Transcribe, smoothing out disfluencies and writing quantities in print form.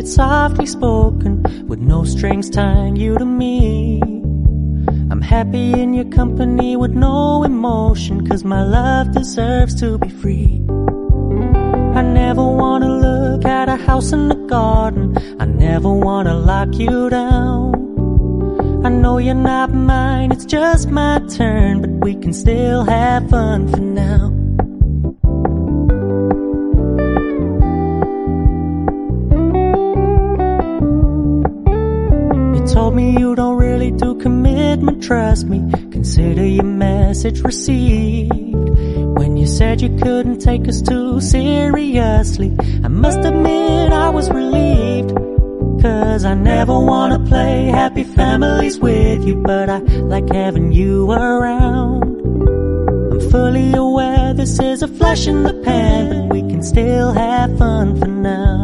it's softly spoken, with no strings tying you to me. I'm happy in your company with no emotion, 'cause my love deserves to be free. I never wanna look at a house in the garden, I never wanna lock you down. I know you're not mine, it's just my turn, but we can still have fun for now. You told me you don't really do commitment, trust me, consider your message received. When you said you couldn't take us too seriously, I must admit I was relieved. 'Cause I never wanna play happy families with you, but I like having you around. I'm fully aware this is a flash in the pan, but we can still have fun for now.